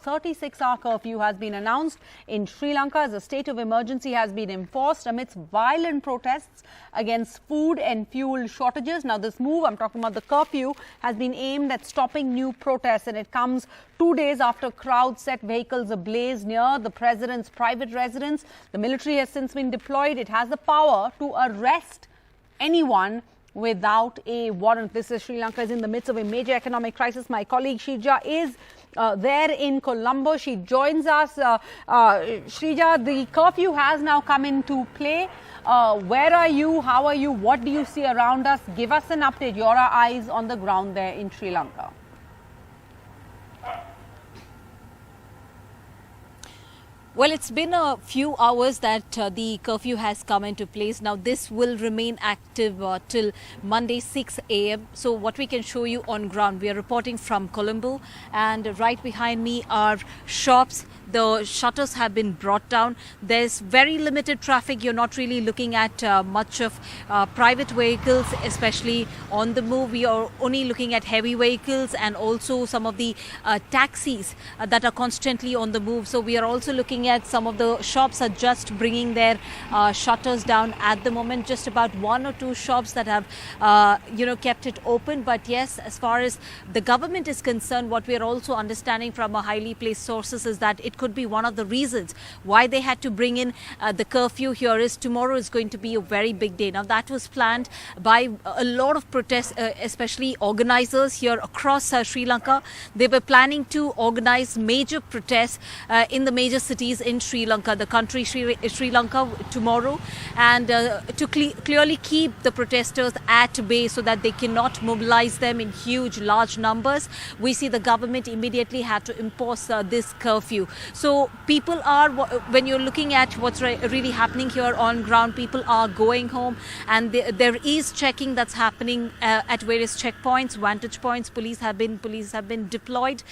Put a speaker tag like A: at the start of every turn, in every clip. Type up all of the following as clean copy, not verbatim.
A: 36-hour curfew has been announced in Sri Lanka as a state of emergency has been enforced amidst violent protests against food and fuel shortages. Now, this move, I'm talking about the curfew, has been aimed at stopping new protests, and it comes 2 days after crowds set vehicles ablaze near the president's private residence. The military has since been deployed. It has the power to arrest anyone without a warrant. This is Sri Lanka is in the midst of a major economic crisis. My colleague Shrija is there in Colombo. She joins us. Shrija, the curfew has now come into play. Where are you? How are you? What do you see around us? Give us an update. Your eyes on the ground there in Sri Lanka.
B: Well, it's been a few hours that the curfew has come into place. Now, this will remain active till Monday 6 a.m. So what we can show you on ground, we are reporting from Colombo, and right behind me are shops. The shutters have been brought down. There's very limited traffic. You're not really looking at much of private vehicles, especially on the move. We are only looking at heavy vehicles and also some of the taxis that are constantly on the move. So we are also looking at some of the shops are just bringing their shutters down at the moment. Just about 1 or 2 shops that have, kept it open. But yes, as far as the government is concerned, what we are also understanding from a highly placed sources is that it could be one of the reasons why they had to bring in the curfew here is tomorrow is going to be a very big day. Now, that was planned by a lot of protests, especially organizers here across Sri Lanka. They were planning to organize major protests in the major cities in Sri Lanka, the country Sri Lanka tomorrow, and to clearly keep the protesters at bay so that they cannot mobilize them in huge, large numbers. We see the government immediately had to impose this curfew. So people are, when you're looking at what's really happening here on ground, people are going home, and there is checking that's happening at various checkpoints, vantage points. Police have been deployed.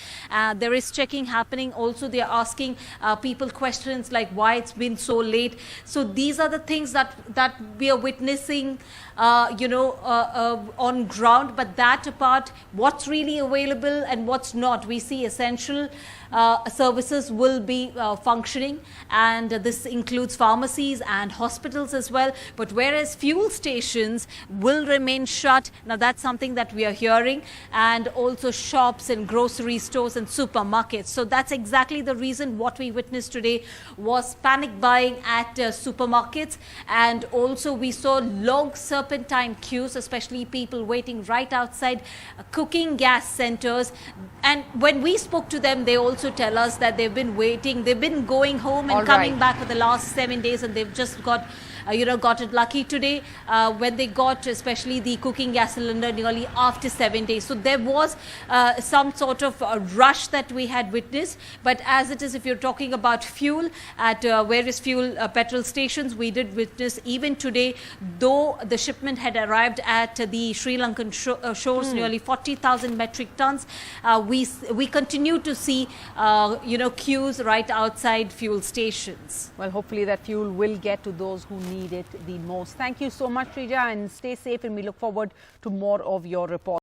B: There is checking happening. Also, they are asking people questions like why it's been so late. So these are the things that we are witnessing, on ground. But that apart, what's really available and what's not, we see essential services will be functioning, and this includes pharmacies and hospitals as well. But whereas fuel stations will remain shut, now that's something that we are hearing, and also shops and grocery stores and supermarkets. So that's exactly the reason what we witnessed today was panic buying at supermarkets, and also we saw long serpentine queues, especially people waiting right outside cooking gas centers. And when we spoke to them, they also tell us that they've been waiting, they've been going home and coming back for the last 7 days, and they've just got it lucky today when they got especially the cooking gas cylinder nearly after 7 days. So there was some sort of rush that we had witnessed. But as it is, if you're talking about fuel at various fuel petrol stations, we did witness even today, though the shipment had arrived at the Sri Lankan shores, nearly 40,000 metric tons, we continue to see queues right outside fuel stations.
A: Well, hopefully that fuel will get to those who need it the most. Thank you so much, Shrija, and stay safe, and we look forward to more of your reports.